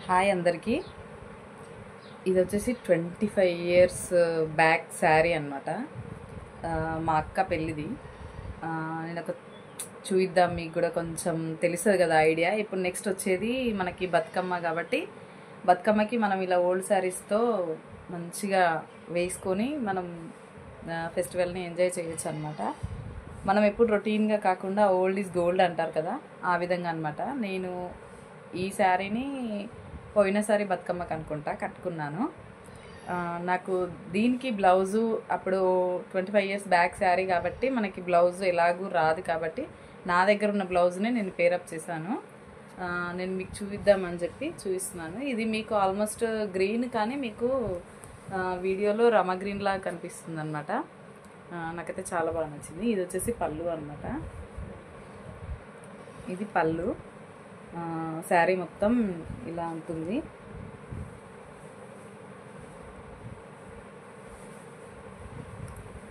Hi అందరికీ. ఇది వచ్చేసి 25 ఇయర్స్ బ్యాక్ శారీ అనమాట. మా అక్క పెళ్ళిది. నేను ఒక చూయిద్దాం, మీకు కూడా కొంచెం తెలుస్తుంది కదా ఐడియా. ఇప్పుడు నెక్స్ట్ వచ్చేది మనకి బతుకమ్మ కాబట్టి బతుకమ్మకి మనం ఇలా ఓల్డ్ శారీస్తో మంచిగా వేసుకొని మనం ఫెస్టివల్ని ఎంజాయ్ చేయొచ్చు అనమాట. మనం ఎప్పుడు రొటీన్గా కాకుండా ఓల్డ్ ఈజ్ గోల్డ్ అంటారు కదా, ఆ విధంగా అనమాట. నేను ఈ శారీని పోయినసారి బతుకమ్మకి అనుకుంటా కట్టుకున్నాను. నాకు దీనికి బ్లౌజు అప్పుడు 25 ఇయర్స్ బ్యాక్ శారీ కాబట్టి మనకి బ్లౌజు ఎలాగూ రాదు కాబట్టి నా దగ్గర ఉన్న బ్లౌజ్ని నేను పేరప్ చేశాను. నేను మీకు చూపిద్దామని చెప్పి చూపిస్తున్నాను. ఇది మీకు ఆల్మోస్ట్ గ్రీన్ కానీ మీకు వీడియోలో రమ గ్రీన్ లాగా కనిపిస్తుంది అనమాట. నాకైతే చాలా బాగా నచ్చింది. ఇది వచ్చేసి పళ్ళు అనమాట. ఇది పళ్ళు. శారీ మొత్తం ఇలా ఉంటుంది.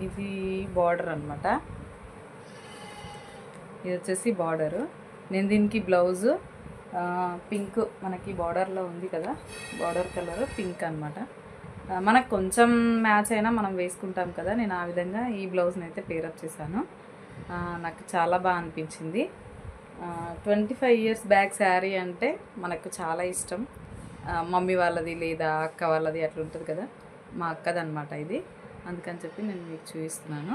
ఇది బార్డర్ అనమాట. ఇది వచ్చేసి బార్డరు. నేను దీనికి బ్లౌజు పింక్, మనకి బార్డర్లో ఉంది కదా బార్డర్ కలర్ పింక్ అనమాట. మనకు కొంచెం మ్యాచ్ అయినా మనం వేసుకుంటాం కదా, నేను ఆ విధంగా ఈ బ్లౌజ్ని అయితే పేరప్ చేశాను. నాకు చాలా బాగా అనిపించింది. 25 ఇయర్స్ బ్యాక్ శారీ అంటే మనకు చాలా ఇష్టం. మమ్మీ వాళ్ళది లేదా అక్క వాళ్ళది అట్లా ఉంటుంది కదా, మా అక్కది అనమాట ఇది. అందుకని చెప్పి నేను మీకు చూపిస్తున్నాను.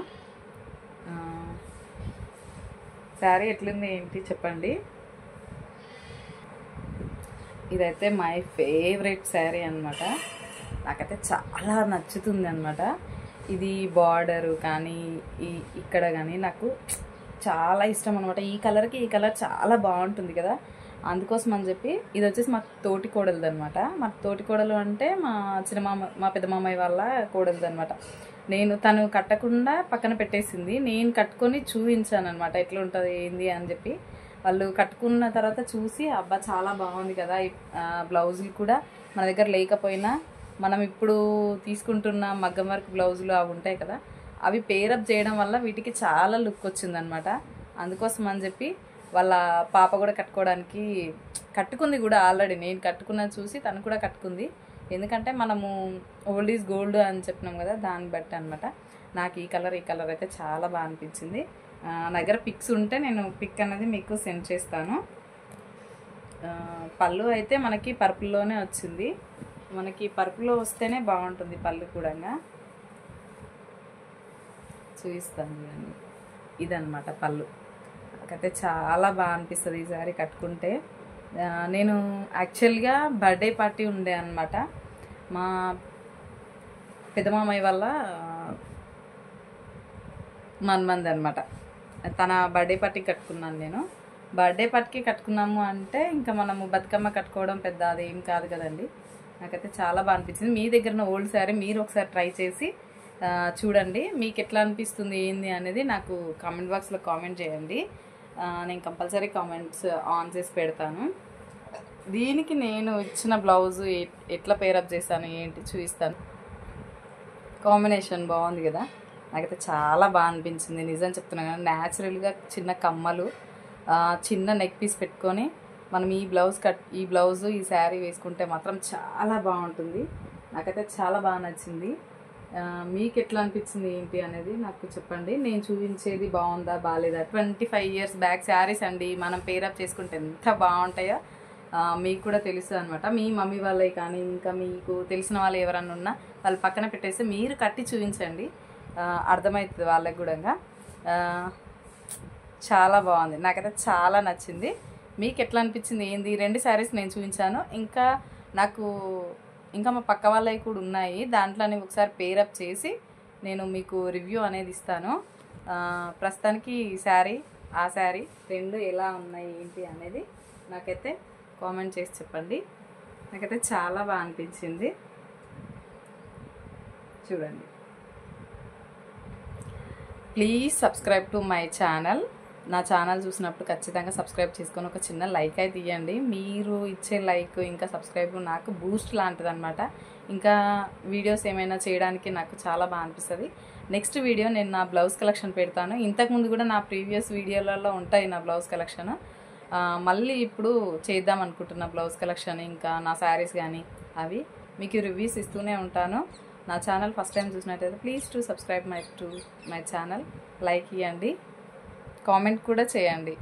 శారీ ఎట్లుంది ఏంటి చెప్పండి. ఇదైతే మై ఫేవరెట్ శారీ అనమాట. నాకైతే చాలా నచ్చుతుంది అనమాట. ఇది బార్డరు కానీ ఇక్కడ కానీ నాకు చాలా ఇష్టం అనమాట. ఈ కలర్కి ఈ కలర్ చాలా బాగుంటుంది కదా, అందుకోసం అని చెప్పి. ఇది వచ్చేసి మా తోటి కోడలది అనమాట. మా తోటి కోడలు అంటే మా పెద్ద మామయ్య వాళ్ళ కోడలది అనమాట. తను కట్టకుండా పక్కన పెట్టేసింది, నేను కట్టుకొని చూపించాను అనమాట ఎట్లా ఉంటుంది ఏంది అని చెప్పి. వాళ్ళు కట్టుకున్న తర్వాత చూసి అబ్బా చాలా బాగుంది కదా, బ్లౌజులు కూడా మన దగ్గర లేకపోయినా మనం ఇప్పుడు తీసుకుంటున్న మగ్గం వర్క్ బ్లౌజులు అవి ఉంటాయి కదా, అవి పేరప్ చేయడం వల్ల వీటికి చాలా లుక్ వచ్చిందనమాట. అందుకోసం అని చెప్పి వాళ్ళ పాప కూడా కట్టుకుంది కూడా ఆల్రెడీ. నేను కట్టుకున్నది చూసి తను కూడా కట్టుకుంది. ఎందుకంటే మనము ఓల్డ్ ఈజ్ గోల్డ్ అని చెప్పినాం కదా, దాన్ని బట్టి అనమాట. నాకు ఈ కలర్ అయితే చాలా బాగా అనిపించింది. నా దగ్గర పిక్స్ ఉంటే నేను పిక్ అనేది మీకు సెండ్ చేస్తాను. పళ్ళు అయితే మనకి పర్పుల్లోనే వచ్చింది. మనకి పర్పుల్లో వస్తేనే బాగుంటుంది పళ్ళు కూడా. చూపిస్తాను చూడండి, ఇదన్నమాట పళ్ళు. నాకైతే చాలా బాగా అనిపిస్తుంది ఈ సారీ కట్టుకుంటే. నేను యాక్చువల్గా బర్త్డే పార్టీ ఉండే అనమాట. మా పెద్దమామయ్య వల్ల మన్మంది అనమాట. తన బర్త్డే పార్టీకి కట్టుకున్నాను నేను. బర్త్డే పార్టీకి కట్టుకున్నాము అంటే ఇంకా మనము బతుకమ్మ కట్టుకోవడం పెద్ద అదేం కాదు కదండి. నాకైతే చాలా బాగా అనిపించింది. మీ దగ్గర ఉన్న ఓల్డ్ శారీ మీరు ఒకసారి ట్రై చేసి చూడండి, మీకు ఎట్లా అనిపిస్తుంది ఏంది అనేది నాకు కామెంట్ బాక్స్లో కామెంట్ చేయండి. నేను కంపల్సరీ కామెంట్స్ ఆన్ చేసి పెడతాను. దీనికి నేను ఇచ్చిన బ్లౌజు ఎట్లా పేరప్ చేస్తాను ఏంటి చూపిస్తాను. కాంబినేషన్ బాగుంది కదా, నాకైతే చాలా బాగా అనిపించింది. నిజం చెప్తున్నాను కదా, న్యాచురల్గా చిన్న కమ్మలు, చిన్న నెక్ పీస్ పెట్టుకొని మనం ఈ బ్లౌజు ఈ శారీ వేసుకుంటే మాత్రం చాలా బాగుంటుంది. నాకైతే చాలా బాగా నచ్చింది. మీకు ఎట్లా అనిపించింది ఏంటి అనేది నాకు చెప్పండి. నేను చూపించేది బాగుందా బాగాలేదా. 25 ఇయర్స్ బ్యాక్ శారీస్ అండి, మనం పేరప్ చేసుకుంటే ఎంత బాగుంటాయో మీకు కూడా తెలుస్తుంది అనమాట. మీ మమ్మీ వాళ్ళవి కానీ ఇంకా మీకు తెలిసిన వాళ్ళు ఎవరన్నా ఉన్నా వాళ్ళు పక్కన పెట్టేసి మీరు కట్టి చూపించండి, అర్థమవుతుంది వాళ్ళకి కూడా. చాలా బాగుంది, నాకైతే చాలా నచ్చింది. మీకు ఎట్లా అనిపించింది ఏంది. 2 శారీస్ నేను చూపించాను, ఇంకా మా పక్క వాళ్ళవి కూడా ఉన్నాయి. దాంట్లోనే ఒకసారి పేరప్ చేసి నేను మీకు రివ్యూ అనేది ఇస్తాను. ప్రస్తుతానికి ఆ శారీ 2 ఎలా ఉన్నాయి ఏంటి అనేది నాకైతే కామెంట్ చేసి చెప్పండి. నాకైతే చాలా బాగా అనిపించింది. చూడండి, please subscribe to my channel. నా ఛానల్ చూసినప్పుడు ఖచ్చితంగా సబ్స్క్రైబ్ చేసుకొని ఒక చిన్న లైక్ అయితే ఇవ్వండి. మీరు ఇచ్చే లైక్ ఇంకా సబ్స్క్రైబ్ నాకు బూస్ట్ లాంటిది అనమాట. ఇంకా వీడియోస్ ఏమైనా చేయడానికి నాకు చాలా బాగా అనిపిస్తుంది. నెక్స్ట్ వీడియో నేను నా బ్లౌజ్ కలెక్షన్ పెడతాను. ఇంతకుముందు కూడా నా ప్రీవియస్ వీడియోలలో ఉంటాయి నా బ్లౌజ్ కలెక్షన్. మళ్ళీ ఇప్పుడు చేద్దాం అనుకుంటున్న బ్లౌజ్ కలెక్షన్ ఇంకా నా శారీస్ కానీ అవి మీకు రివ్యూస్ ఇస్తూనే ఉంటాను. నా ఛానల్ ఫస్ట్ టైం చూసినట్టయితే please to subscribe my channel, like ఇవ్వండి, కామెంట్ కూడా చేయండి.